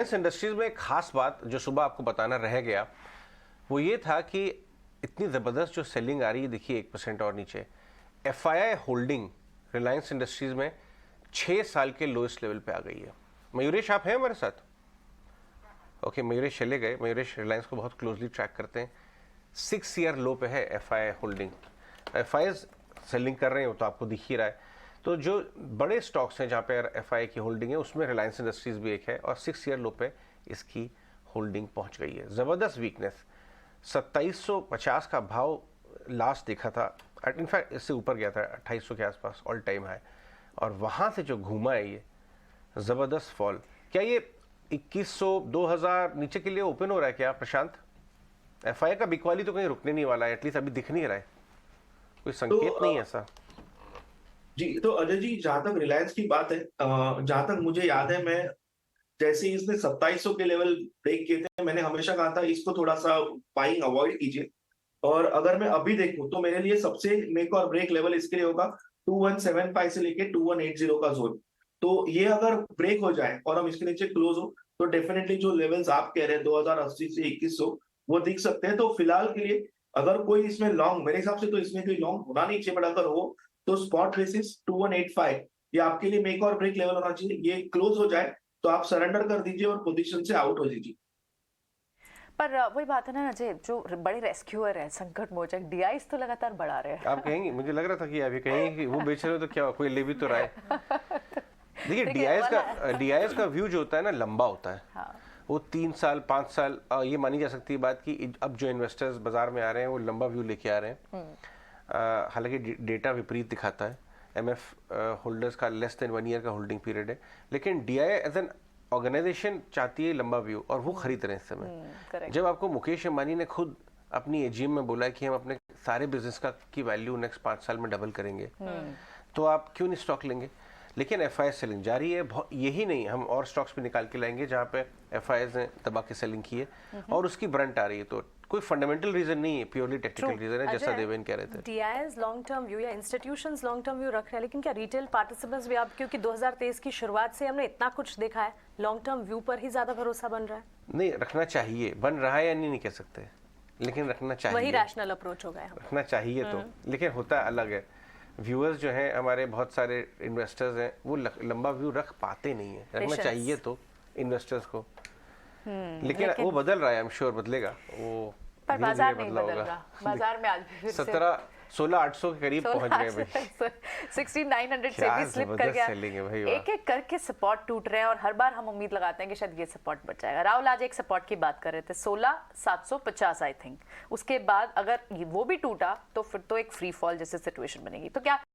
इस इंडस्ट्रीज में एक खास बात जो सुबह आपको बताना रह गया वो ये था कि इतनी ज़बरदस्त जो सेलिंग आ रही है, देखिए 1% और नीचे एफआईआई होल्डिंग रिलायंस इंडस्ट्रीज में 6 साल के लोएस्ट लेवल पे आ गई है। मयूरेश आप हैं हमारे साथ? ओके, मयूरेश चले गए। मयूरेश रिलायंस को बहुत क्लोजली ट्रैक करते हैं। 6 ईयर लो पे है एफआईआई होल्डिंग। एफआई सेलिंग कर रहे हो तो आपको दिख ही रहा है। तो जो बड़े स्टॉक्स हैं जहाँ पे एफआई की होल्डिंग है उसमें रिलायंस इंडस्ट्रीज भी एक है और 6 ईयर लो पे इसकी होल्डिंग पहुंच गई है। ज़बरदस्त वीकनेस, 2750 का भाव लास्ट देखा था, इनफैक्ट इससे ऊपर गया था 2800 के आसपास ऑल टाइम हाई, और वहाँ से जो घूमा है ये ज़बरदस्त फॉल। क्या ये 2100 2000 नीचे के लिए ओपन हो रहा है क्या प्रशांत? एफआई का बिकवाली तो कहीं रुकने नहीं वाला है, एटलीस्ट अभी दिख नहीं रहा है, कोई संकेत नहीं है ऐसा। जी, तो अजय जी, जहां तक रिलायंस की बात है, जहां तक मुझे याद है, मैं जैसे ही इसने 2700 के लेवल ब्रेक किए थे, मैंने हमेशा कहा था इसको थोड़ा सा बाइंग अवॉइड कीजिए। और अगर मैं अभी देखूं तो मेरे लिए सबसे मेक और ब्रेक लेवल इसके लिए होगा 2175 से लेके 2180 का जोन। तो ये अगर ब्रेक हो जाए और हम इसके नीचे क्लोज हो तो डेफिनेटली जो लेवल्स आप कह रहे हैं 2080 से 2100 वो दिख सकते हैं। तो फिलहाल के लिए अगर कोई इसमें लॉन्ग, मेरे हिसाब से तो इसमें कोई लॉन्ग होना नहीं चाहिए, बट अगर हो तो स्पॉट बेसिस 2185 ये आपके लिए मेक और ब्रेक लेवल होना चाहिए। ये क्लोज हो जाए तो आप सरेंडर कर दीजिए और पोजीशन से आउट हो दीजिए। पर वही बात है ना अजय, जो बड़े रेस्क्यूअर है, संकट मोचक डीआईस तो लगातार बढ़ा रहे हैं। आप कहेंगे, मुझे लग रहा था कि अभी कहेंगे कि वो बेच रहे हो तो क्या कोई ले भी तो रहा है। देखिए डीआईएस का व्यू जो होता है ना लंबा होता है। हाँ। वो 3 साल 5 साल ये मानी जा सकती है बात कि अब जो इन्वेस्टर्स बाजार में आ रहे हैं वो लंबा व्यू लेके आ रहे हैं। हालांकि डेटा विपरीत दिखाता है, एमएफ होल्डर्स का लेस देन 1 ईयर का होल्डिंग पीरियड है, लेकिन डीआईए एज एन ऑर्गेनाइजेशन चाहती है लंबा व्यू और वो खरीद रहे हैं इस समय। जब आपको मुकेश अंबानी ने खुद अपनी एजीएम में बोला कि हम अपने सारे बिजनेस का की वैल्यू नेक्स्ट 5 साल में डबल करेंगे, तो आप क्यों नहीं स्टॉक लेंगे? लेकिन एफआई सेलिंग जारी है। यही नहीं, हम और स्टॉक्स भी निकाल के लाएंगे जहां पे एफआई ने दबा के सेलिंग की है और उसकी ब्रंट आ रही है। तो कोई फंडामेंटल रीजन नहीं है, प्योरली टेक्निकल रीजन है, जैसा देवेन कह रहे थे। डीआईएस लॉन्ग टर्म व्यू या इंस्टीट्यूशंस लॉन्ग टर्म व्यू रख रहे हैं, लेकिन क्या रिटेल पार्टिसिपेंट्स भी? आप क्योंकि 2023 की शुरुआत से हमने इतना कुछ देखा है, लॉन्ग टर्म व्यू पर ही ज्यादा भरोसा बन रहा है। नहीं, रखना चाहिए, बन रहा है या नहीं कह सकते, लेकिन रखना चाहिए। वही रैशनल अप्रोच हो गया, रखना चाहिए तो, लेकिन होता अलग है। व्यूअर्स जो हैं हमारे, बहुत सारे इन्वेस्टर्स हैं, वो लंबा व्यू रख पाते नहीं है। रखना चाहिए तो इन्वेस्टर्स को, लेकिन वो बदल रहा है, आई एम श्योर बदलेगा वो, पर बाजार नहीं बदल रहा। बाजार में आज भी 16,800 के करीब पहुंच गए भाई। 16,900 से भी स्लिप कर गया। एक एक करके सपोर्ट टूट रहे हैं और हर बार हम उम्मीद लगाते हैं कि शायद ये सपोर्ट बच जाएगा। राहुल आज एक सपोर्ट की बात कर रहे थे 16,750 आई थिंक, उसके बाद अगर वो भी टूटा तो फिर तो एक फ्री फॉल जैसे सिचुएशन बनेगी। तो क्या